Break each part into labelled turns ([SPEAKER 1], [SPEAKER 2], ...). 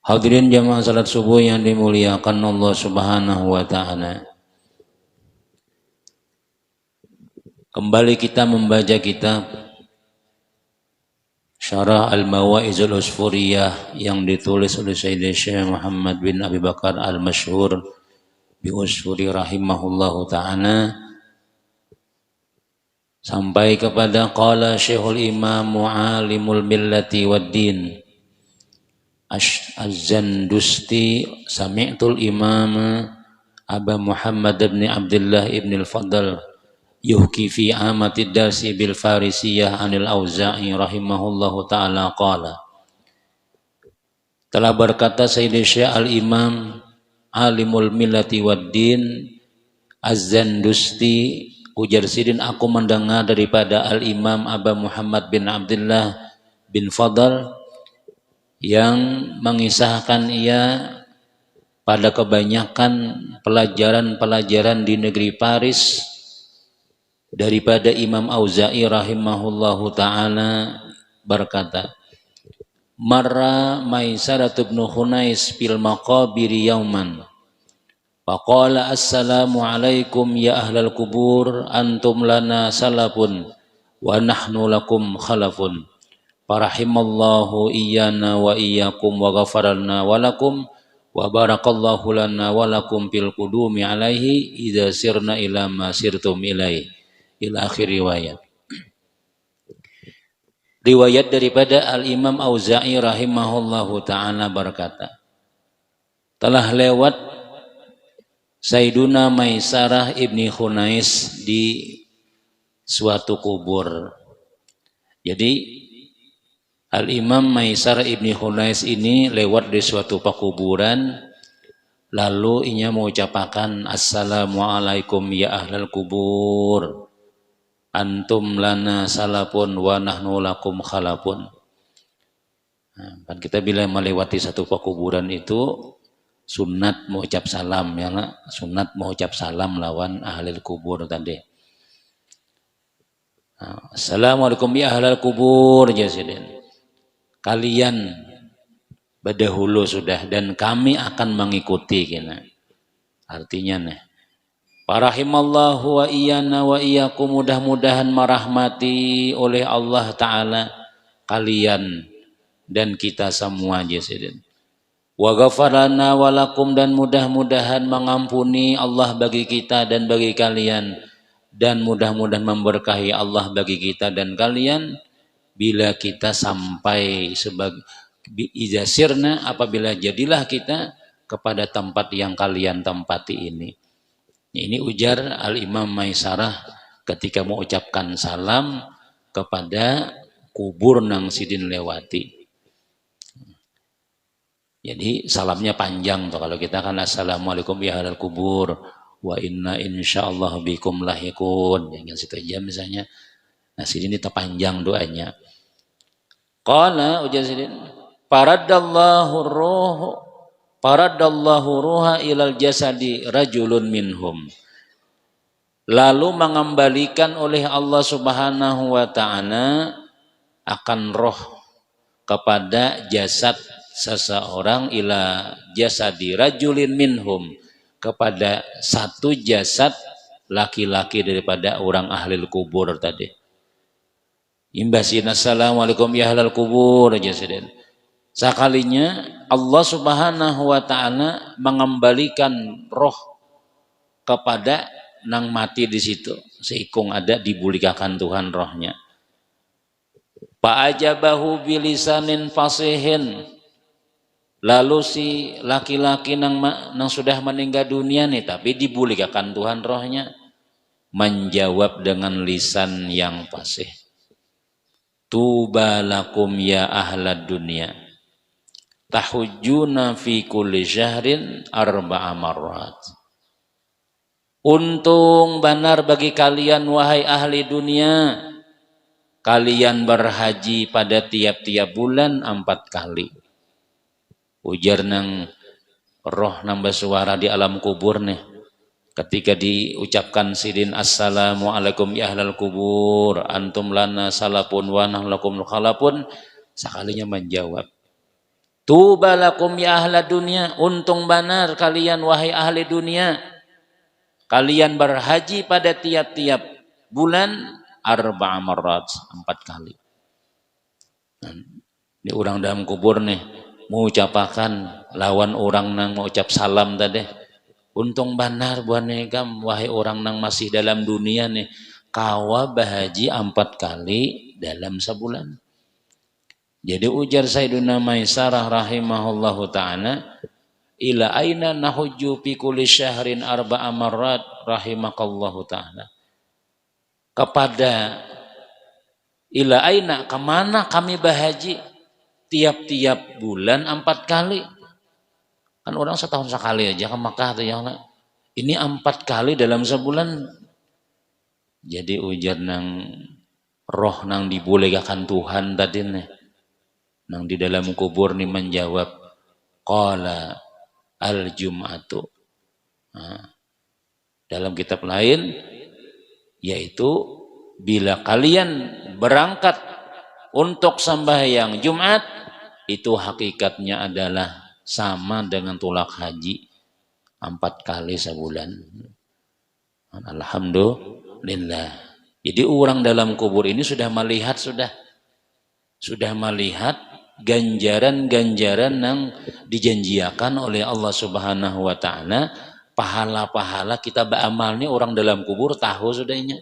[SPEAKER 1] Hadirin jamaah salat subuh yang dimuliakan Allah Subhanahu wa taala. Kembali kita membaca kitab Syarah Al-Mawa'izul Usfuriyah yang ditulis oleh Sayyidina Syekh Muhammad bin Abi Bakar Al-Masyhur bi Usfuri rahimahullahu taala sampai kepada qala Syekhul Imam Mu'alimul Millati wad-Din Az-Zandusti sami'tul Imam Aba Muhammad bin Abdullah ibn al-Fadl yuhki fi amatid darsi bil Farisiyah anil Auza'i rahimahullahu ta'ala qala. Telah berkata Sayyidina Syekh al-Imam Alimul Millati wad-Din Az-Zandusti, ujar Sidin, aku mendengar daripada al-Imam Aba Muhammad bin Abdullah bin Fadl yang mengisahkan ia pada kebanyakan pelajaran-pelajaran di negeri Paris daripada Imam Auza'i rahimahullahu ta'ala berkata, marra Maisarah bin Hunais bil maqabiri yauman faqala assalamu alaikum ya ahlal kubur antum lana salafun wa nahnu lakum khalafun farahimallahu iyyana wa iyyakum wa ghafarana wa lakum wa barakallahu lana wa lakum fil qudumi alaihi idza sirna ila ma sirtum ilaihi ila akhir riwayat. Riwayat daripada Al-Imam Auza'i rahimahullahu ta'ala berkata, telah lewat Sayyiduna Maisarah ibni Hunais di suatu kubur. Jadi Al-Imam Maisarah ibni Hunais ini lewat di suatu pekuburan, lalu ia mengucapkan assalamualaikum ya ahlal kubur antum lana salafun wa nahnu lakum khalafun. Nah, kan kita bila melewati satu pekuburan itu sunat mengucap salam, ya lah, sunat mengucap salam lawan ahlul kubur tadi. Nah, assalamualaikum ya ahlal kubur jasidin. Kalian berdahulu sudah dan kami akan mengikuti kena. Artinya nih, parahimallahu wa iyana wa iyyakum, mudah-mudahan merahmati oleh Allah Ta'ala kalian dan kita semua jasidin. Wa ghafarana wa lakum, dan mudah-mudahan mengampuni Allah bagi kita dan bagi kalian, dan mudah-mudahan memberkahi Allah bagi kita dan kalian bila kita sampai sebagai izasirna, apabila jadilah kita kepada tempat yang kalian tempati ini. Ini ujar Al-Imam Maisarah ketika mengucapkan salam kepada kubur nang sidin lewati. Jadi salamnya panjang tuh, kalau kita kan assalamualaikum ya ahlal kubur wa inna insyaallah bikum lahikun, yang situ aja misalnya. Nah sidin itu panjang doanya. Qala ujar sidin, paradallahu ruha ilal jasadi rajulun minhum. Lalu mengembalikan oleh Allah Subhanahu wa ta'ala akan roh kepada jasad seseorang, ila jasadi rajulin minhum, kepada satu jasad laki-laki daripada orang ahli kubur tadi. Imbasin assalamualaikum ya ahlal kubur jasidin. Sekalinya Allah Subhanahu wa ta'ala mengembalikan roh kepada nang mati di situ, seikung ada dibulikakan Tuhan rohnya. Fa'ajabahu bilisanin fasihin, lalu si laki-laki nang sudah meninggal dunia nih, tapi dibulikakan Tuhan rohnya, menjawab dengan lisan yang fasih. Tuba lakum ya ahlad dunya tahujjuna fi kulli syahrin arba'a marrat. Untung benar bagi kalian wahai ahli dunia, kalian berhaji pada tiap-tiap bulan 4 kali. Ujar nang roh nambah suara di alam kubur nih, ketika diucapkan sidin assalamualaikum ya ahlal kubur antum lana salapun wa nahnu lakum khalapun, sekalinya menjawab Tuba lakum ya ahla dunia, untung benar kalian wahai ahli dunia. Kalian berhaji pada tiap-tiap bulan arba'a marrat, 4 kali. Ini orang dalam kubur nih, mau ucapakan lawan orang nang mau ucap salam tadi. Untung benar buat negam, wahai orang nang masih dalam dunia nih, kawa bahaji 4 kali dalam sebulan. Jadi ujar Sayyiduna Maisarah rahimahullahu ta'ala, ila aina nahujju fi kulli syahrin arba'a marrat rahimakallahu ta'ala. Kepada ila aina, kemana kami bahaji tiap-tiap bulan 4 kali. Kan orang setahun sekali aja ke Makkah tuh ya. Ini 4 kali dalam sebulan. Jadi ujar nang roh nang dibolehkan Tuhan tadi nih. Nang di dalam kubur nih menjawab, qala al-jum'atu. Nah, dalam kitab lain yaitu bila kalian berangkat untuk sembahyang Jumat, itu hakikatnya adalah sama dengan tulak haji 4 kali sebulan. Alhamdulillah. Jadi orang dalam kubur ini sudah melihat ganjaran-ganjaran yang dijanjikan oleh Allah Subhanahu wa taala, pahala-pahala kita beramal nih orang dalam kubur tahu sudahnya.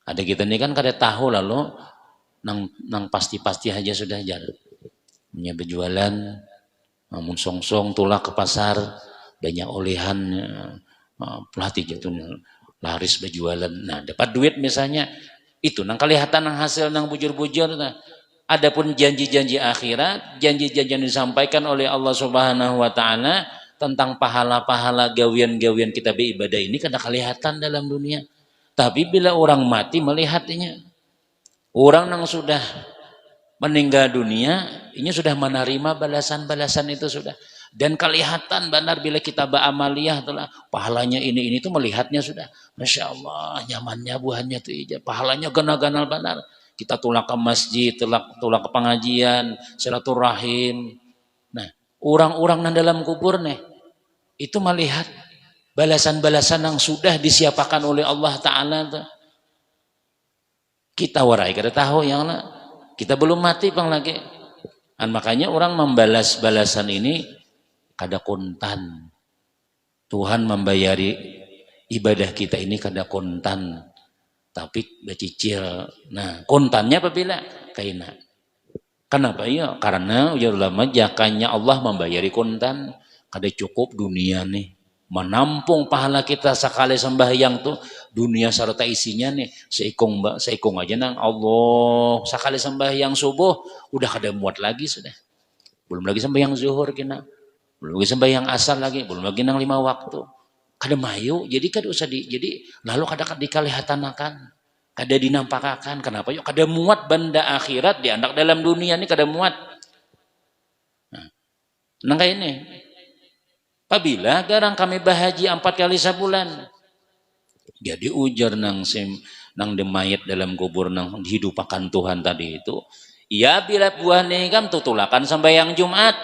[SPEAKER 1] Ada kita nih kan kada tahu lalu nang pasti-pasti aja sudah jalan. Punya berjualan, namun songsong tulak ke pasar, banyak olehan pelatih jatuh laris berjualan. Nah, dapat duit misalnya, itu nang kelihatan nang hasil nang bujur-bujur. Nah, adapun janji-janji akhirat, janji-janji yang disampaikan oleh Allah Subhanahu wa taala tentang pahala-pahala gawian-gawian kita beribadah ini kada kelihatan dalam dunia. Tapi bila orang mati melihatnya, orang yang sudah meninggal dunia, ini sudah menerima balasan-balasan itu sudah. Dan kelihatan benar bila kita beramaliyah, pahalanya ini tuh melihatnya sudah. Masya Allah, nyamannya buahnya tuh ija. Pahalanya ganal-ganal benar. Kita tulak ke masjid, tulak ke pengajian, silaturahim. Nah, orang-orang yang dalam kubur nih, itu melihat balasan-balasan yang sudah disiapkan oleh Allah Ta'ala tuh. Kita warai kada tahu yang lah. Kita belum mati bang lagi. Dan makanya orang membalas balasan ini kada kontan. Tuhan membayari ibadah kita ini kada kontan. Tapi becicil. Nah, kontannya apabila? Kaina. Kenapa ya? Karena ujar ulama jakanya Allah membayari kontan. Kada cukup dunia nih. Menampung pahala kita sekali sembahyang tuh dunia serta isinya nih seikung aja nang Allah sekali sembahyang subuh udah kada muat lagi sudah, belum lagi sembahyang zuhur kena, belum lagi sembahyang asar lagi, belum lagi nang 5 waktu kada mayu, jadi kada usah jadi lalu kada dikalihatanakan, kada dinampakakan. Kenapa yuk kada muat benda akhirat di anak dalam dunia ini kada muat. Nah kayak ini. Apabila garang kami bahaji 4 kali sebulan. Jadi ujar nang demayat dalam kubur nang dihidupakan Tuhan tadi itu. Ya bila buah negam tutulakan sembahyang Jumat.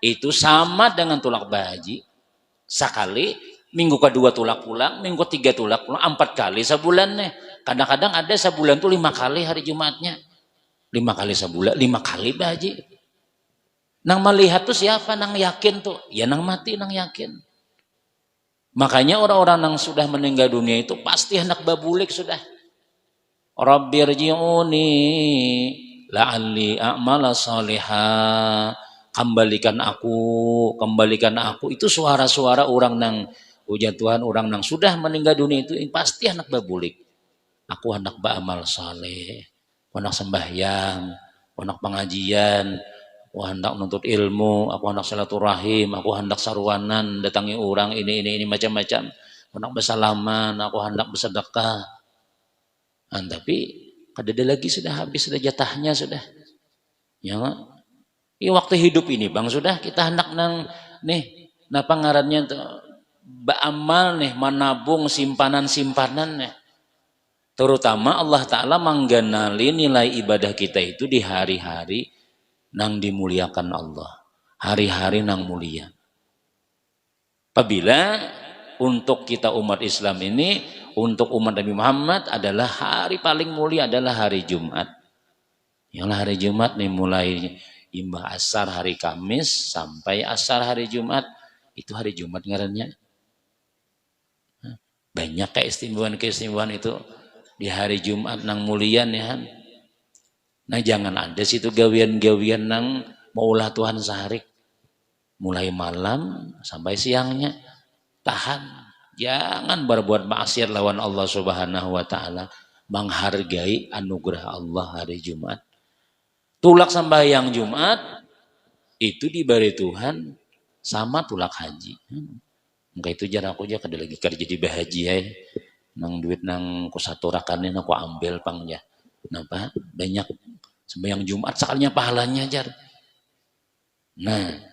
[SPEAKER 1] Itu sama dengan tulak bahaji. Sekali, minggu kedua tulak pulang, minggu ketiga tulak pulang, 4 kali sebulan nih. Kadang-kadang ada sebulan tuh 5 kali hari Jumatnya. 5 kali sebulan, 5 kali bahaji. Nang melihat tuh siapa? Nang yakin tuh. Ya nang mati nang yakin. Makanya orang-orang nang sudah meninggal dunia itu pasti hendak babulik sudah. Rabbirji'uni la'alli a'mala salihah. Kembalikan aku. Itu suara-suara orang nang ujar Tuhan, orang nang sudah meninggal dunia itu pasti hendak babulik. Aku hendak beramal saleh. Aku hendak sembahyang, aku hendak pengajian. Aku hendak menuntut ilmu, aku hendak silaturahim, aku hendak sarwanan, datangi orang ini macam-macam. Aku hendak bersalaman, aku hendak bersedekah. Tapi kada ada lagi sudah habis sudah jatahnya sudah. Ya, waktu hidup ini bang sudah kita hendak nang nih, napa ngarannya beramal nih, menabung simpanan nih. Terutama Allah Ta'ala mengganali nilai ibadah kita itu di hari-hari nang dimuliakan Allah. Hari-hari nang mulia. Apabila untuk kita umat Islam ini, untuk umat Nabi Muhammad adalah hari paling mulia adalah hari Jumat. Yang hari Jumat nih mulai imbah asar hari Kamis sampai asar hari Jumat, itu hari Jumat ngarannya. Banyak keistimewaan itu di hari Jumat nang mulia nih han. Nah jangan ada situ gawian-gawian nang maulah Tuhan sehari. Mulai malam sampai siangnya tahan, jangan berbuat maksiat lawan Allah Subhanahu wa taala, menghargai anugerah Allah hari Jumat. Tulak sembahyang Jumat itu diberi Tuhan sama tulak haji. Maka itu jarang aku aja kada lagi kerja di bahaji ya. Nang duit nang ku saturakannya aku ambil pangnya. Napa? Banyak sembahyang Jumat sekalinya pahalanya jar. Nah,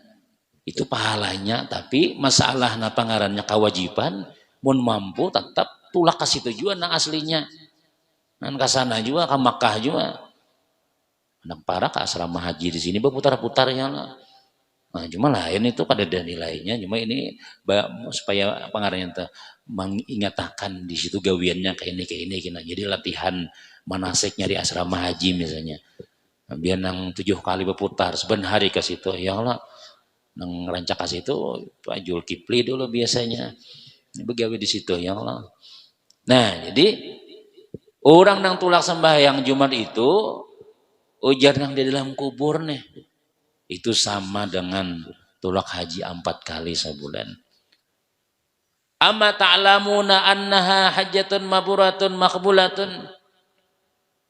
[SPEAKER 1] itu pahalanya, tapi masalah napa ngarannya kewajiban mun mampu tetap tulak kasih tujuan nang aslinya nan kasana juga ke Makkah juga anak para ke asrama haji di sini berputar-putarnya lah. Nah, cuma lain itu kada ada nilainya, cuma ini supaya pengarangnya mengingatkan di situ gawiannya kayak ini kena jadi latihan manasik nyari asrama haji misalnya biar nang 7 kali berputar sebenarnya hari ke situ ya Allah. Nang rancak kasih itu Pak Zulkifli dulu biasanya begawe di situ ya Allah. Nah jadi orang nang tulak sembahyang Jumat itu ujar nang di dalam kubur nih itu sama dengan tulak haji 4 kali sebulan. Amma ta'lamuna annaha hajjatun maburatun makbulatun.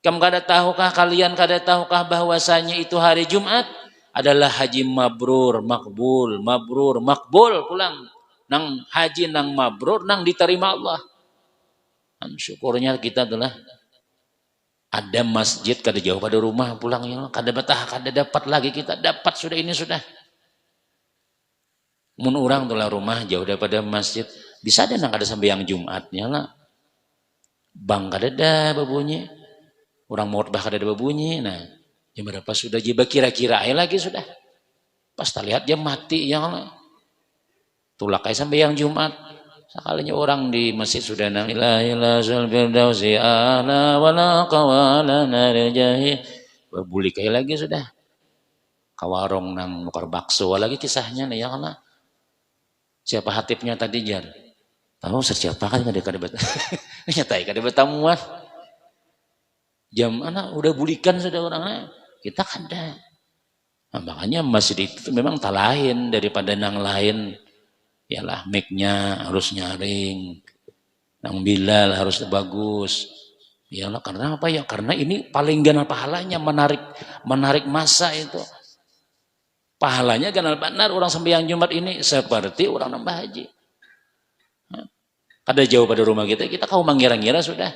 [SPEAKER 1] Kamu kada tahukah kalian kada tahukah bahwasanya itu hari Jumat adalah haji mabrur, makbul pulang. Nang haji nang mabrur nang diterima Allah. Dan syukurnya kita adalah ada masjid kada jauh pada rumah pulangnya, kada betah kada dapat lagi kita dapat sudah ini sudah. Mun orang tulah rumah jauh daripada masjid, bisa ada nang kada sembahyang Jumatnya lah. Bang kada ada babunyi. Orang mau bah kada ada babunyi. Nah, jam berapa sudah jiba kira-kira aja lagi sudah. Pas tak lihat dia mati ya Allah. Tulak aja sampai yang Jumat. Sekalinya orang di masjid sudah nang ilahi la sul firdausi ala wala qawala naril jahil. Berbuli kayak lagi sudah. Kawarong nang nukar bakso lagi kisahnya nih ya Allah. Siapa hatipnya tadi jar? Tahu siapa kan kada betah. Nyatai kada betamuan. Jam anak udah bulikan sudah orangnya. Kita kada. Nah, makanya masjid itu memang tak lain daripada nang lain. Yalah mic-nya harus nyaring. Nang Bilal harus bagus. Yalah karena apa ya? Karena ini paling ganal pahalanya menarik masa itu. Pahalanya ganal benar orang sembahyang Jumat ini seperti orang nambah haji. Kada jauh pada rumah kita kau mengira-ngira sudah.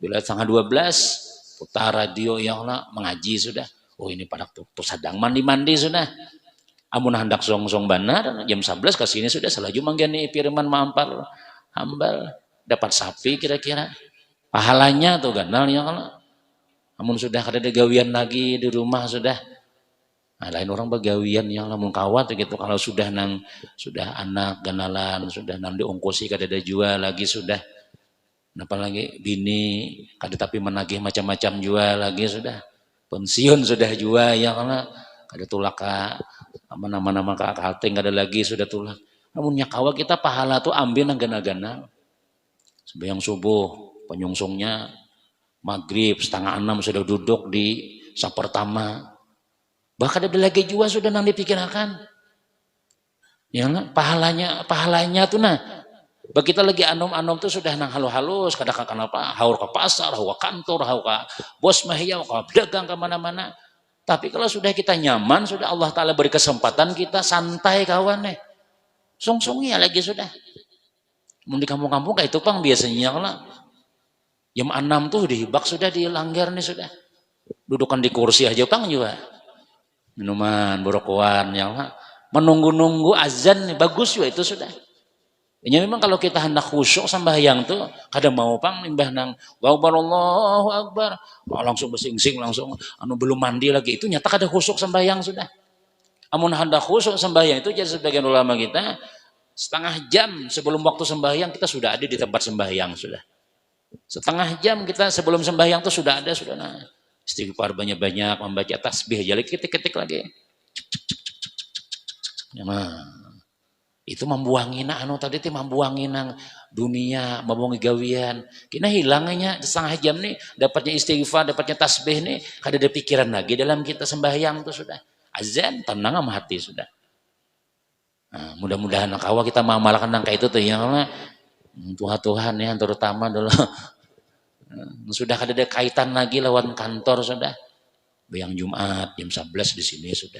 [SPEAKER 1] Bila setengah 12 putar radio yang lah mengaji sudah. Oh ini pada tuh sedang mandi sudah. Amun hendak song benar jam 11 ke sini sudah selaju manggani firman mampar hambal dapat sapi kira-kira. Pahalanya tuh ganal yang lah. Amun sudah kada ada gawian lagi di rumah sudah. Nah, lain orang begawian yang lamun kawat gitu kalau sudah anak ganalan sudah nang diongkosi kada ada jual lagi sudah. Apalagi bini kada tapi menagih macam-macam jual lagi sudah pensiun sudah jual ya karena kada tulak nama-nama kalting kada lagi sudah tulak. Namun nyakawa kita pahala tuh ambil nang gana-gana sembahyang subuh penyungsungnya maghrib 5:30 sudah duduk di saf pertama bahkan ada lagi jual sudah nang dipikirkan ya pahalanya tuh nah. Bagi kita lagi anom-anom tuh sudah nang halus-halus, kadang-kadang apa, haur ke pasar, haur ke kantor, haur ke bos mahiyah, ke pedagang kemana-mana. Tapi kalau sudah kita nyaman, sudah Allah Ta'ala beri kesempatan kita santai kawan nih. Song-songnya lagi sudah. Mau di kampung-kampung kayak itu pang biasanya lah. Jam 6 tuh dihibak sudah dilanggar nih sudah. Dudukan di kursi aja pang juga. Minuman, borokoan, yang menunggu-nunggu azan nih, bagus juga itu sudah. Ya memang kalau kita hendak khusyuk sembahyang tuh kadang mau pang limbah nang Allahu Akbar, oh, langsung bersingsing langsung belum mandi lagi itu nyata kada khusyuk sembahyang sudah. Amun hendak khusyuk sembahyang itu jadi sebagian ulama kita setengah jam sebelum waktu sembahyang kita sudah ada di tempat sembahyang sudah. Setengah jam kita sebelum sembahyang tuh sudah ada sudah nah. Istighfar banyak-banyak membaca tasbih aja ketik-ketik lagi. Nah, itu membuangin tadi itu membuangin dunia, membuangi gawian. Kina hilangnya setengah jam nih, dapatnya istighfar, dapatnya tasbih nih, kada ada pikiran lagi dalam kita sembahyang tuh sudah. Azan tenang sama hati sudah. Nah, mudah-mudahan kawa kita mengamalkan kayak itu tuh yang Tuhan ya terutama dulu sudah kada ada kaitan lagi lawan kantor sudah. Bayang Jumat jam 11 di sini sudah.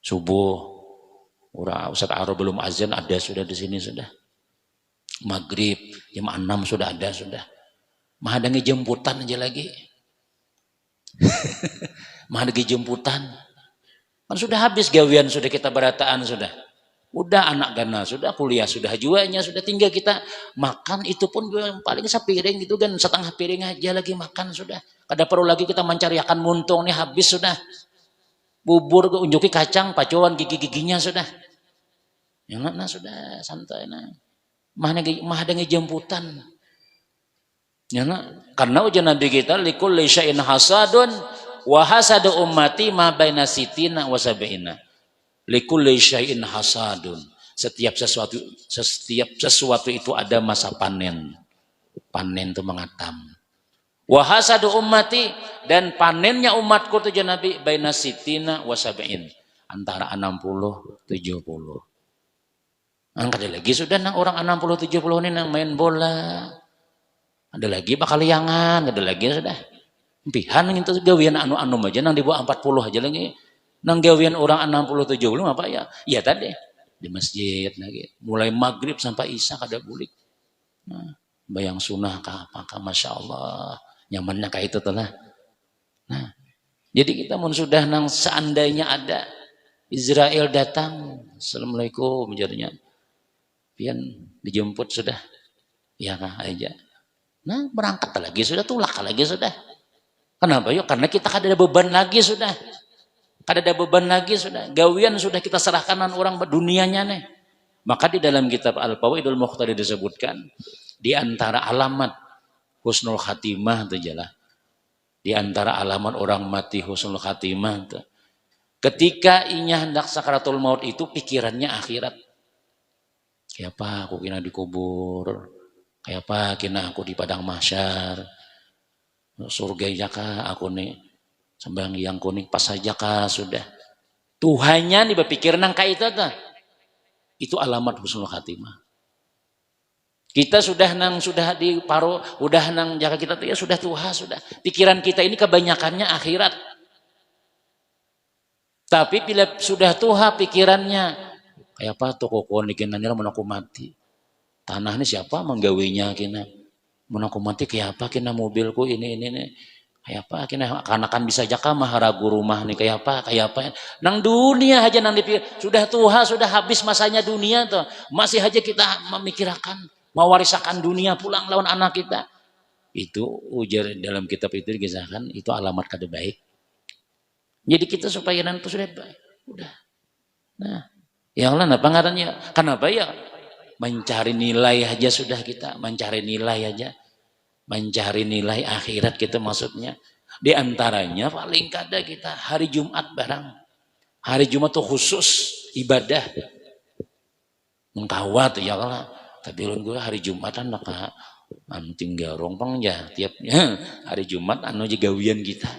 [SPEAKER 1] Subuh Ustaz Aro belum azan ada sudah di sini sudah. Maghrib jam 6 sudah ada sudah. Mahadangi jemputan aja lagi. Mahadangi jemputan. Kan sudah habis gawian sudah kita berataan sudah. Udah anak gana sudah kuliah sudah juanya sudah tinggal kita makan itu pun paling sepiring gitu kan setengah piring aja lagi makan sudah. Kada perlu lagi kita mencari akan muntung nih habis sudah. Bubur unjuki kacang pacuan gigi-giginya sudah. Ya nah sudah santai nah. Mah ada ngejemputan. Ya nah, karena ujian Nabi kita likulli syai'in hasadun wa hasadu ummati ma baina sitina wa sab'ina. Likulli syai'in hasadun. Setiap sesuatu itu ada masa panen. Panen itu mengatam. Wa hasadu ummati dan panennya umatku tujuan Nabi baina sitina wa sab'in. Antara 60 70. Ada lagi sudah nang orang 60 70 ini nang main bola. Ada lagi bakal liangan, ada lagi sudah. Pihan itu gawian anu aja nang di bawah 40 aja lagi. Nang gawian orang 60 70 apa ya? Ya tadi di masjid lagi. Mulai maghrib sampai isya kada bulik. Nah, bayang sunnah kah apakah Masya Allah. Nyamannya kayak itu telah. Nah, jadi kita mun sudah nang seandainya ada Israel datang, Assalamualaikum jadinya. Pian dijemput sudah. Ya kah aja. Nah, berangkat lagi sudah tulak lagi sudah. Kenapa yuk? Karena kita kada ada beban lagi sudah. Kada ada beban lagi sudah. Gawian sudah kita serahkan orang dunianya nih. Maka di dalam kitab Al-Fawaidul Muqtadi disebutkan di antara alamat husnul khatimah itu jelas. Di antara alamat orang mati husnul khatimah itu. Ketika inya hendak sakaratul maut itu pikirannya akhirat. Kayak apa aku kena dikubur? Kayak apa kena aku di padang mahsyar? Surga jaka aku nih sembang yang kuning pas saja kah sudah. Tuhannya nih berpikir nang kayak itu tuh. Itu alamat husnul khatimah. Kita sudah di paro, udah nang jaga kita tuh ya sudah tuha sudah. Pikiran kita ini kebanyakannya akhirat. Tapi bila sudah tuha pikirannya kayak apa tuh kok nikinannya mau aku mati. Tanah ini siapa menggawinya kina. Mau aku mati kayak apa kina mobilku ini. Kayak apa kina kanakan bisa jaka maharagu rumah nih kayak apa. Nang dunia aja nang dipikir sudah tuha sudah habis masanya dunia tuh. Masih aja kita memikirkan mewarisakan dunia pulang lawan anak kita. Itu ujar dalam kitab itu dikisahkan itu alamat kada baik. Jadi kita supaya nanti sudah baik. Udah. Nah, yang lain apa ngarannya? Kenapa ya? Mencari nilai aja sudah kita, mencari nilai aja. Mencari nilai akhirat kita maksudnya. Di antaranya paling kada kita hari Jumat barang. Hari Jumat tuh khusus ibadah. Mengkawat ya lah. Tapi gue hari Jumatan maka tinggal rompang ya tiapnya hari Jumat anu gawian kita.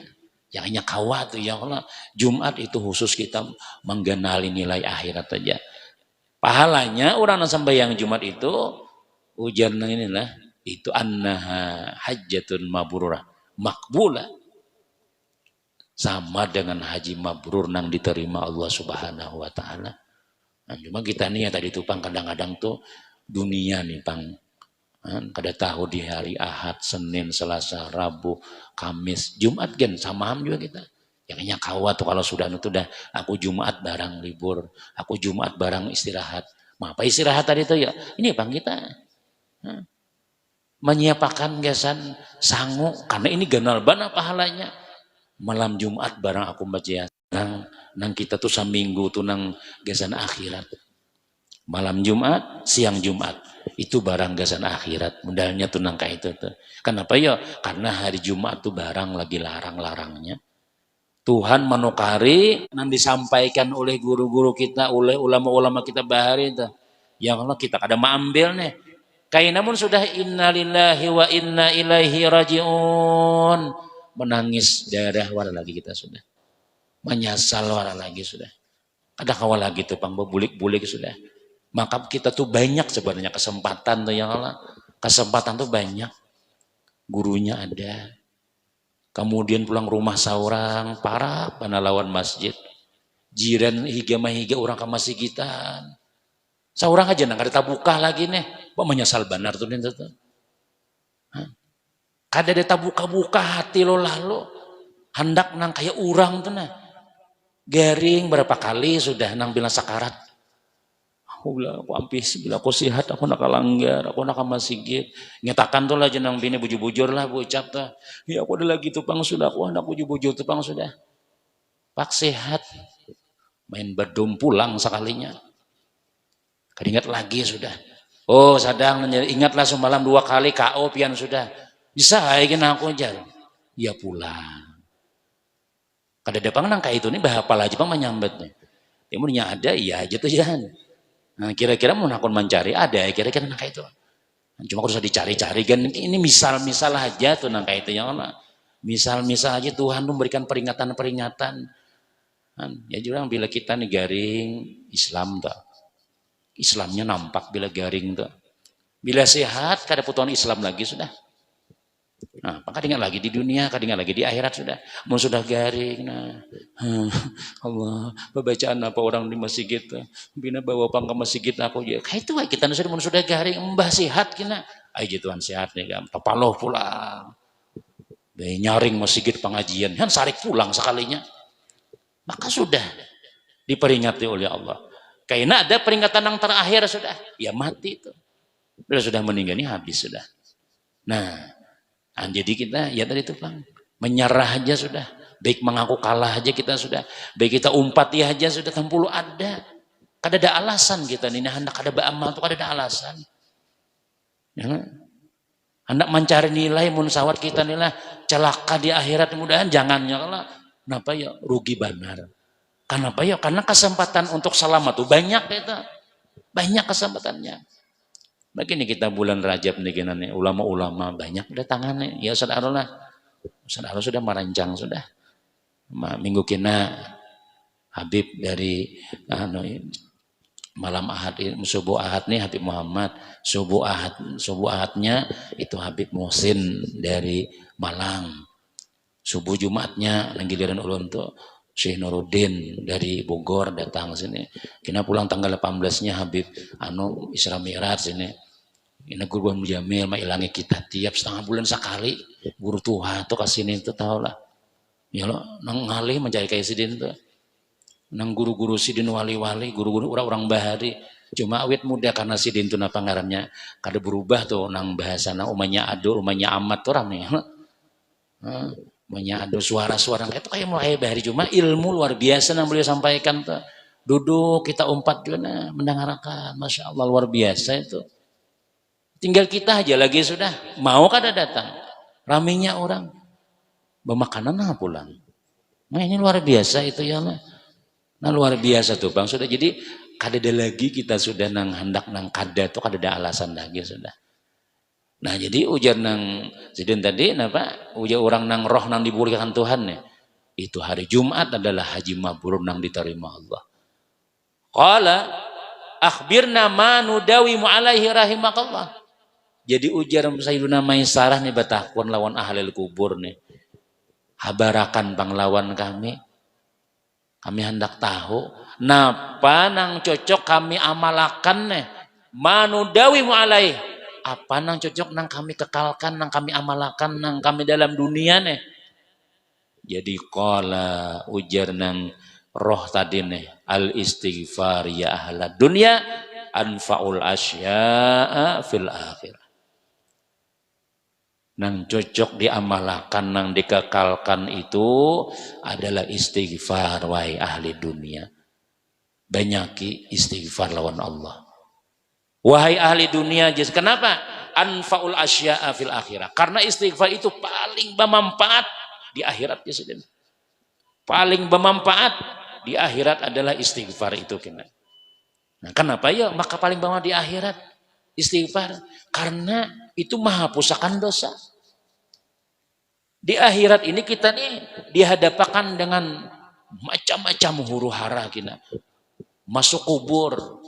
[SPEAKER 1] Yang hanya kawat ya Allah. Jumat itu khusus kita menggenali nilai akhirat aja. Pahalanya orang sembahyang Jumat itu ujar inilah itu annaha hajjatun mabrurah makbulah sama dengan haji mabrur nang diterima Allah Subhanahu wa taala. Nah, cuma kita nih ya tadi tupang kadang-kadang tuh dunia nih pang kada tahu di hari Ahad, Senin, Selasa, Rabu, Kamis, Jumat gen samaam juga kita. Yang kawat tuh kalau sudah itu dah aku Jumat barang libur, aku Jumat barang istirahat. Apa istirahat tadi itu ya? Ini bang kita menyiapkan gasan sangu karena ini ganal bana pahalanya. Malam Jumat barang aku baca nang kita tuh saminggu tuh nang gasan akhirat. Malam Jumat, siang Jumat itu barang gasan akhirat. Modalnya tuh nang kayak itu tuh. Kenapa ya? Karena hari Jumat tuh barang lagi larang-larangnya. Tuhan manukari yang disampaikan oleh guru-guru kita, oleh ulama-ulama kita bahari itu. Yang Allah kita kada mengambil nih. Kayak namun sudah innalillahi wa inna ilaihi rajiun. Menangis darah wara lagi kita sudah. Menyesal wara lagi sudah. Ada kawal lagi tuh pang bulik-bulik sudah. Maka kita tuh banyak sebenarnya kesempatan tuh yang Allah. Kesempatan tuh banyak. Gurunya ada. Kemudian pulang rumah seorang para penalawan masjid. Jiran higa orang ke masjidan. Seorang aja nang ada tabukah lagi nih. Pak menyesal benar tuh nih tuh. Kada ada tabuka-buka hati lo lalu. Hendak nang kayak orang tuh nah. Garing berapa kali sudah nang bilang sakarat. Aku bilang aku ampis, bila aku sihat aku nak langgar, aku nak masjid. Nyatakan tuh lah jenang bini bujur-bujur lah ucap tuh. Ya aku ada lagi tuh pang sudah, aku hendak bujur-bujur tuh pang sudah. Pak sehat, main bedum pulang sekalinya. Keringat lagi sudah. Oh sadang ingatlah semalam 2 kali KO pian sudah. Bisa ingin aku aja. Ya pulang. Kada ada pang nang kayak itu nih bahapa lagi pang menyambet nih. Timurnya ada iya aja tuh jangan. Nah, kira-kira mau nakon mencari ada kira-kira nang kayak itu. Cuma harus dicari-cari kan ini misal-misal aja tuh nang kayak itu yang Allah. Misal-misal aja Tuhan memberikan peringatan-peringatan. Ya juga bila kita nih garing Islam tuh. Islamnya nampak bila garing tuh. Bila sehat kada putuan Islam lagi sudah. Nah, maka ingat lagi di dunia, kadang lagi di akhirat sudah. Mau sudah garing. Nah, Allah, bacaan apa orang di masjid kita. Bina bawa pang ke masjid aku ya. Kayak itu kita sudah garing, mbah sehat kina. Ayo Tuhan sehat nih kan. Papaloh pulang. Dari nyaring masjid pengajian, kan sarik pulang sekalinya. Maka sudah diperingati oleh Allah. Karena ada peringatan yang terakhir sudah, ya mati itu. Bila sudah meninggal ini habis sudah. Nah, jadi kita ya tadi itu bang, menyerah aja sudah. Baik mengaku kalah aja kita sudah. Baik kita umpati aja sudah tempulu ada. Kada ada alasan kita nih hendak ada beramal tuh kada ada alasan. Ya, hendak mencari nilai munsawat kita nilai celaka di akhirat mudahan jangannya kalau kenapa ya rugi benar. Kenapa ya? Karena kesempatan untuk selamat tuh banyak kita. Banyak kesempatannya. Begini kita bulan Rajab nih ulama-ulama banyak datangannya. Ya saudara sudah merancang sudah. Minggu kena Habib dari malam Ahad subuh Ahad nih Habib Muhammad, subuh Ahadnya itu Habib Muhsin dari Malang. Subuh Jumatnya giliran ulun tuh Syekh Nuruddin dari Bogor datang sini. Kena pulang tanggal 18-nya Habib Isra Mi'raj sini. Ini guru Mujamil mah ilangi kita tiap setengah bulan sekali. Guru Tuhan tuh kasih itu tahu lah. Ya lo nang ngalih mencari kayak sidin tuh. Nang guru-guru sidin wali-wali, guru-guru orang-orang bahari. Cuma awet muda karena sidin tuh napa ngarannya kada berubah tuh nang bahasa nang umanya ado, umanya amat tuh ramai. Umanya ado suara-suara itu kayak mulai bahari cuma ilmu luar biasa yang beliau sampaikan tuh. Duduk kita umpat juga mendengarkan, masya Allah luar biasa itu. Tinggal kita aja lagi sudah mau kada datang, ramainya orang, bermakanan nah pulang. Nah ini luar biasa itu ya Allah. Nah luar biasa tuh bang sudah jadi kada ada lagi kita sudah nang hendak nang kada tuh kada ada alasan lagi sudah. Nah jadi ujar nang sidin tadi napa ujar orang nang roh nang dibulikan Tuhan nih itu hari Jumat adalah haji mabrur nang diterima Allah. Qala akhbirna ma nudawimu alaihi rahimakallah. Jadi ujar Sayyiduna Maisarah nih batakun lawan ahlil kubur nih. Habarakan panglawan kami. Kami hendak tahu napa nang cocok kami amalakan nih. Ma nudawimu alaihi. Apa nang cocok nang kami kekalkan, nang kami amalkan, nang kami dalam dunia nih. Jadi qala ujar nang roh tadi nih al istighfar ya ahlad dunia anfaul asya'a fil akhirah. Nang cocok diamalkan, nang dikekalkan itu adalah istighfar wahai ahli dunia. Banyaki istighfar lawan Allah. Wahai ahli dunia, kenapa? Anfaul asya'a fil akhirah. Karena istighfar itu paling bermanfaat di akhirat ya sudah. Paling bermanfaat di akhirat adalah istighfar itu kena. Nah, kenapa ya? Maka paling bermanfaat di akhirat istighfar karena itu menghapusakan dosa. Di akhirat ini kita nih dihadapkan dengan macam-macam huru hara kita. Masuk kubur.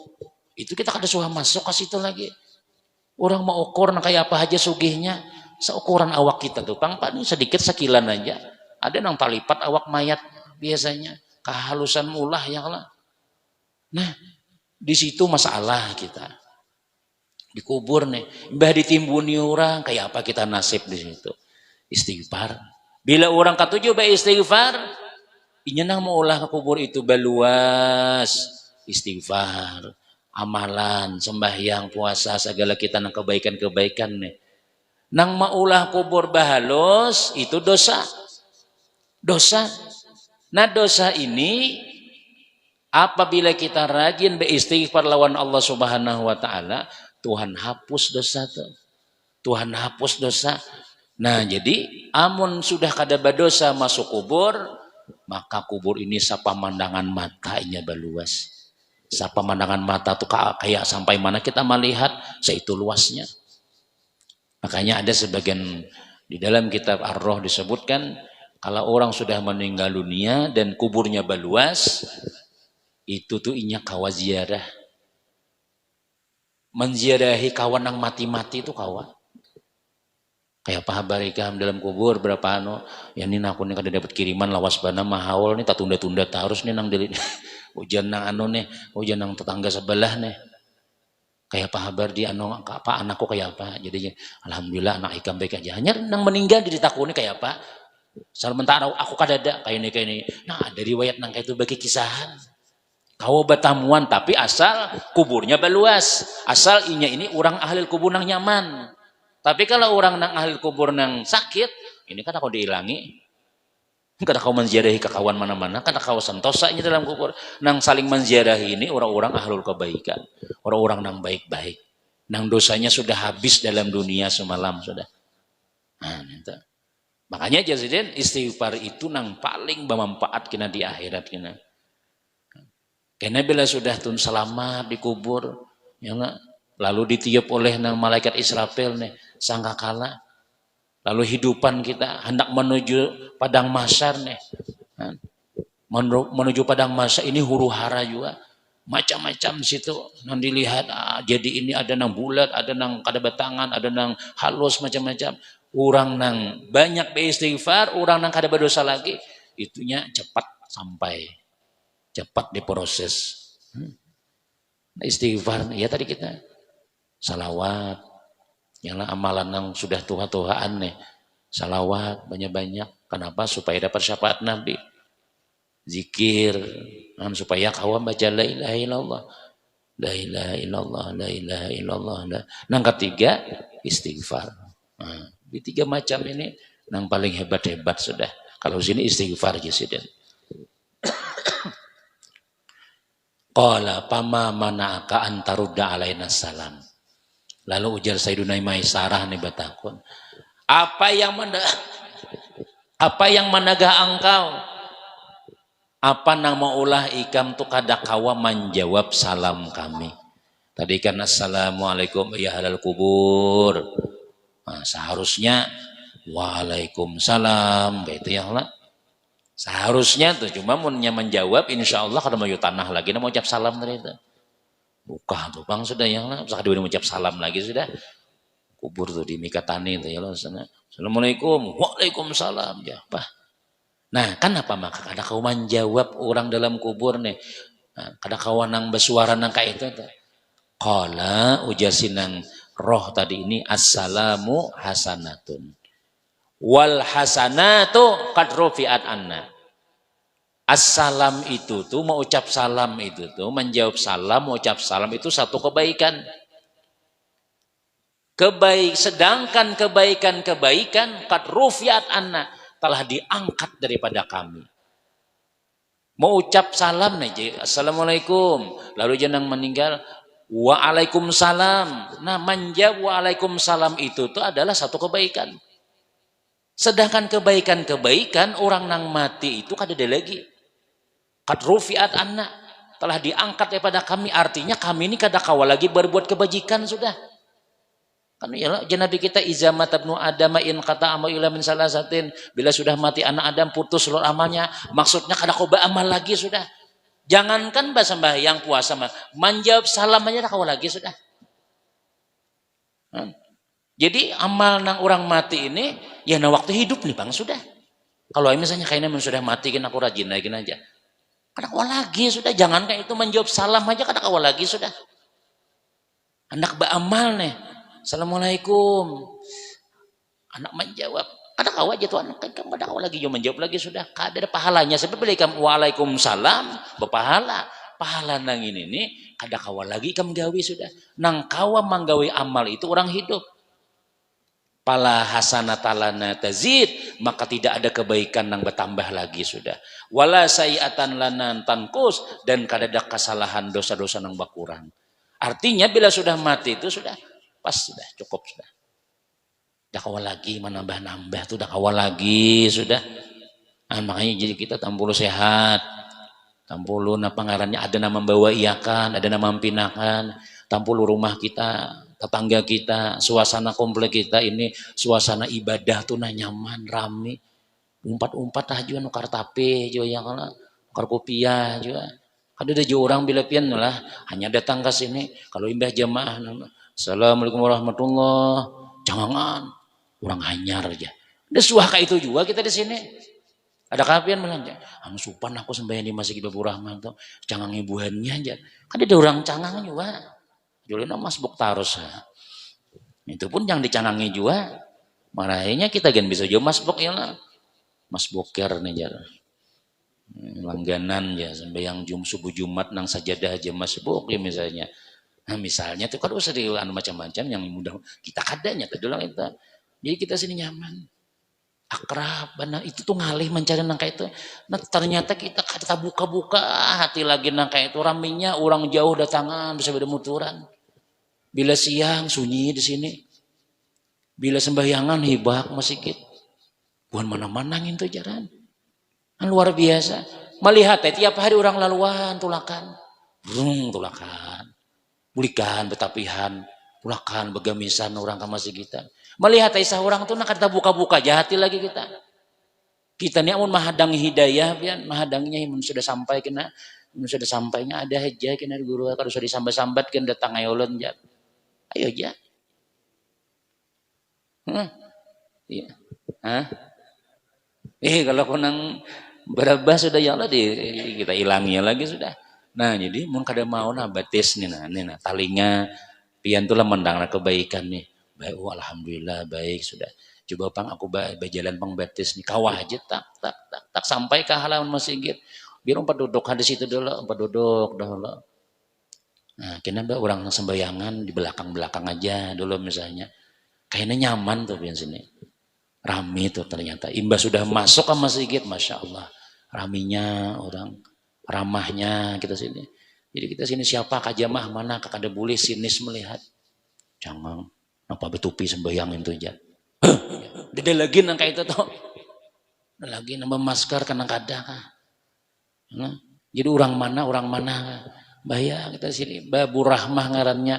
[SPEAKER 1] Itu kita kada suah masuk ke situ lagi. Orang mau ukur kayak apa aja sugihnya. Seukuran awak kita tuh. Pang sedikit sekilan aja. Ada nang talipat awak mayat biasanya. Kehalusan ulah ya lah. Nah, di situ masalah kita. Dikubur nih. Mbah ditimbuni orang kayak apa kita nasib di situ. Istighfar. Bila orang ketujuh baik istighfar. Inya nang mau ulah ke kubur itu baluas. Istighfar. Amalan, sembahyang, puasa, segala kita nang kebaikan-kebaikan nih. Nang maulah kubur bahalus itu dosa. Dosa. Nah dosa ini apabila kita rajin beristighfar lawan Allah Subhanahu wa taala, Tuhan hapus dosa tuh. Tuhan hapus dosa. Nah, jadi amun sudah kada berdosa masuk kubur, maka kubur ini sapa mandangan matanya baluas. Sapa pandangan mata tuh kayak sampai mana kita melihat seitu luasnya. Makanya ada sebagian di dalam kitab Ar-Roh disebutkan kalau orang sudah meninggal dunia dan kuburnya baluas itu tuh inya kawa ziarah. Menziarahi kawan yang mati-mati itu kawan. Kayak apa kabar ikam dalam kubur berapa ya ini aku nih kada dapat kiriman lawas bana mahaul nih tak tunda-tunda terus nih nang delit. Hujan nang nih, hujan nang tetangga sebelah nih. Kayak apa kabar di apa anakku kayak apa. Jadi alhamdulillah anak ikam baik aja. Hanya nang meninggal di takuni kayak apa. Sementara aku kadada kayak ini. Nah, dari riwayat nang kayak itu bagi kisahan. Kau betamuan tapi asal kuburnya baluas. Asal inya ini orang ahli kubur nang nyaman. Tapi kalau orang nang ahli kubur nang sakit, ini kan aku diilangi. Kada kau menziarahi kekawan mana-mana, kada kau sentosanya dalam kubur. Nang saling menziarahi ini orang-orang ahlul kebaikan, orang-orang nang baik-baik, nang dosanya sudah habis dalam dunia semalam sudah. Nah, itu. Makanya jazidin istighfar itu nang paling bermanfaat kena di akhirat kena. Karena bila sudah tun selamat di kubur, ya enggak, lalu ditiup oleh nang malaikat Israfil nih, sangkakala. Lalu hidupan kita hendak menuju padang mahsyar nih. Menuju padang mahsyar ini huru hara juga. Macam-macam situ. Nang dilihat jadi ini ada nang bulat, ada nang kada batangan, ada nang halus macam-macam. Orang nang banyak beristighfar, orang nang kada berdosa lagi, itunya cepat sampai. Cepat diproses. Istighfar ya tadi kita salawat. Yang amalan yang sudah tuha-tuhaan nih. Salawat banyak-banyak. Kenapa? Supaya dapat syafaat Nabi. Zikir. Supaya kawan baca la ilaha illallah. La ilaha illallah. La ilaha illallah. Yang ketiga, istighfar. Nah, di tiga macam ini yang paling hebat-hebat sudah. Kalau sini istighfar jasiden. Qala pama mana'aka antarudda alaina salam. Lalu ujar Sayyiduna Maisarah nih batakun. Apa yang menegah engkau? Apa nama ulah ikam tu kada kawa menjawab salam kami. Tadi kan assalamualaikum ya halal kubur. Nah, seharusnya waalaikumsalam begitu ya Allah. Seharusnya tuh cuma munnya menjawab insyaallah kada mau tanah lagi mau ucap salam tadi itu. Buka tuh bang sudah yang lah, usah dua mengucap salam lagi sudah. Kubur tuh di Mikatani tuh ya Allah sana. Assalamualaikum, waalaikumsalam ya apa. Nah kan apa maka kada kau menjawab orang dalam kubur nih. Nah, kada kau nang bersuara nang kayak itu tuh. Qala ujasinang roh tadi ini assalamu hasanatun. Wal hasanatu qad rufi'at anna. Assalam itu tuh, mau ucap salam itu tuh, menjawab salam, mau ucap salam itu satu kebaikan. Sedangkan kebaikan-kebaikan qad rufiat anna, telah diangkat daripada kami. Mau ucap salam nih, assalamualaikum, lalu jenang meninggal, waalaikumsalam. Nah, menjawab waalaikumsalam itu tuh adalah satu kebaikan. Sedangkan kebaikan-kebaikan orang nang mati itu kada ada lagi. Qad rufiat anna, telah diangkat daripada kami, artinya kami ini kada kawal lagi berbuat kebajikan sudah. Kan ya Nabi kita izamat ibnu adama in kata amal ila min salasatin, bila sudah mati anak Adam putus seluruh amalnya, maksudnya kada kau amal lagi sudah. Jangankan sembahyang puasa, menjawab salam aja kau lagi sudah. Jadi amal nang orang mati ini ya na waktu hidup nih Bang sudah. Kalau misalnya kayaknya sudah mati kan aku rajin lagi aja. Kada kawal lagi sudah, jangan kayak itu menjawab salam aja kada kawal lagi sudah. Anak beramal nih, assalamualaikum, anak menjawab, kada kawal aja tuh anak kan kada kawal lagi, menjawab lagi sudah, kada ada pahalanya. Sebab belikan waalaikumsalam berpahala, pahala nang ini nih kada kawal lagi kam gawi sudah. Nang kawa manggawi amal itu orang hidup. Pala hasanatalana tazid, maka tidak ada kebaikan yang bertambah lagi sudah. Wala sayiatan lana tankus, dan kada ada kesalahan dosa-dosa yang berkurang. Artinya bila sudah mati itu sudah pas, sudah cukup sudah. Dah kawal lagi menambah-nambah tuh, dah kawal lagi sudah. Makanya jadi kita tampulu sehat, tampulu na pangarannya ada nama membawa iakan, ada nama mempinakan, tampulu rumah kita, tetangga kita, suasana komplek kita ini suasana ibadah tuh nah nyaman, rame. Umpat-umpat aja nukar tape juga yang kana, nukar kopiah juga. Ada orang bila pian lah hanya datang ke sini kalau imbah jamaah assalamualaikum warahmatullah, jangan orang hanyar aja. Ada suaka itu juga kita di sini. Ada kapian belanja, ang supan aku sembahyang di Masjid Babu Rahman tuh, cangang ibuannya aja. Kan ada orang cangang juga. Julina mas buk tarus. Itu pun yang dicanangi juga. Marahnya kita kan bisa juga mas buk ya lah. Mas boker nih jar. Langganan ya sampai yang subuh Jumat nang sajadah aja mas buk ya misalnya. Nah misalnya tuh kalau usah diulang macam-macam yang mudah kita kadanya kedulang itu. Jadi kita sini nyaman. Akrab, benar itu tuh ngalih mencari nangka itu. Nah ternyata kita kada buka-buka hati lagi nangka itu, raminya orang jauh datangan bisa beda muturan. Bila siang sunyi di sini, bila sembahyangan hibak masjid, bukan mana-mana itu jaran. Kan luar biasa. Melihat tiap hari orang laluan tulakan, tulakan, bulikan betapihan, tulakan begamisan orang ke masjid kita. Melihat isah orang tuh nak kita buka-buka jahati lagi kita. Kita ni amun mahadang hidayah pian, mahadangnya mun sudah sampai kena, mun sudah sampainya ada aja kena guru kalau sudah disambat-sambat kan datang ayolan ja. Ayo aja. Iya. Kalau kau nang berabah sudah ya Allah kita hilangnya lagi sudah. Nah jadi mun kada mau nah batis nih nah talinya pian tuh lah mendang kebaikan nih. Baik, alhamdulillah baik sudah. Coba pang aku berjalan pang batis nih kawah aja tak sampai ke halaman masjid. Biar umpat duduk hadis itu dulu, umpat duduk dahulu. Nah, kenapa orang sembayangan di belakang-belakang aja dulu misalnya. Kayaknya nyaman tuh pian sini. Rame tuh ternyata. Imbas sudah masuk ke masjid, masya Allah. Raminya orang, ramahnya kita sini. Jadi kita sini siapa kajamah mana kakak ada boleh sinis melihat. Jangan. Apa betupi sembahyang itu aja. Dede lagi nang kayak itu tuh. Lagi nambah masker kena kada. Nah, jadi orang mana. Bahaya kita sini. Babu rahmah ngarannya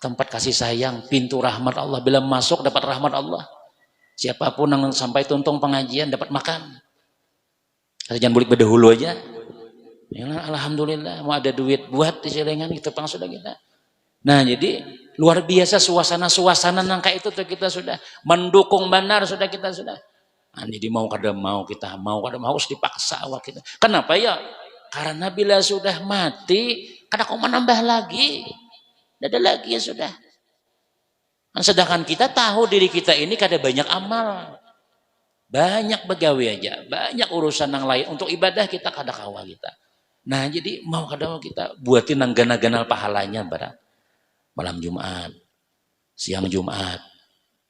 [SPEAKER 1] tempat kasih sayang, pintu rahmat Allah. Bila masuk dapat rahmat Allah. Siapapun yang sampai tuntung pengajian dapat makan. Jangan bulik berdahulu aja. Ya, alhamdulillah mau ada duit buat di celengan kita pang sudah kita. Nah jadi luar biasa suasana nang kayak itu tuh kita sudah mendukung benar sudah kita sudah. Nah, jadi mau kada mau kita mau kada mau harus dipaksa awak kita. Kenapa ya? Karena bila sudah mati kada kau menambah lagi, ada lagi ya sudah. Nah, sedangkan kita tahu diri kita ini kada banyak amal. Banyak begawe aja, banyak urusan yang lain. Untuk ibadah kita kada kawa kita. Nah jadi mau kada mau kita buatin nang gana-gana pahalanya barang. Malam Jumat, siang Jumat,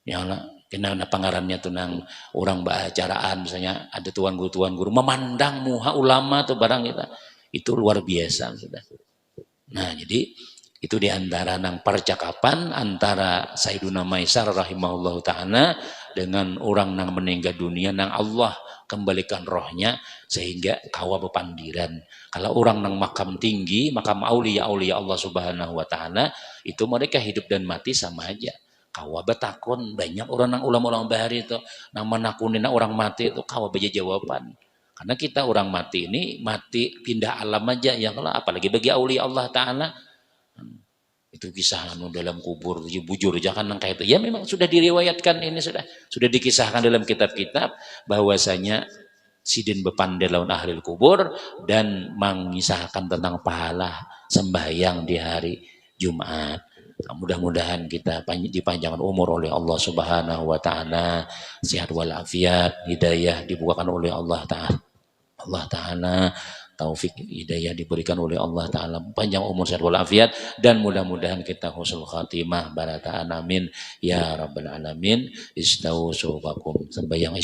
[SPEAKER 1] yang kena pangarannya tuh nang orang baacaraan misalnya ada tuan guru memandang muha ulama tuh barang kita. Itu luar biasa sudah. Nah jadi itu diantara nang percakapan antara Sayyiduna Maisar rahimahullah ta'ala dengan orang nang meninggal dunia nang Allah kembalikan rohnya sehingga kawa bepandiran. Kalau orang nang makam tinggi, makam aulia-aulia Allah subhanahu wa ta'ala itu mereka hidup dan mati sama aja. Kawa betakon banyak orang nang ulama-ulama bahari itu nang menakunin orang mati itu kawa baca jawaban. Karena kita orang mati ini mati pindah alam aja ya kalau apalagi bagi aulia Allah ta'ala itu kisah anu dalam kubur bujur jangan nang kayak itu ya memang sudah diriwayatkan ini sudah dikisahkan dalam kitab-kitab bahwasanya sidin bepandai lawan ahli kubur dan mengisahkan tentang pahala sembahyang di hari Jumat. Nah, mudah-mudahan kita dipanjangkan umur oleh Allah Subhanahu wa taala, sehat walafiat, hidayah dibukakan oleh Allah taala, taufik hidayah diberikan oleh Allah taala, panjang umur sehat walafiat dan mudah-mudahan kita husnul khatimah barataan amin ya rabbal alamin. Istau subakum sembahyang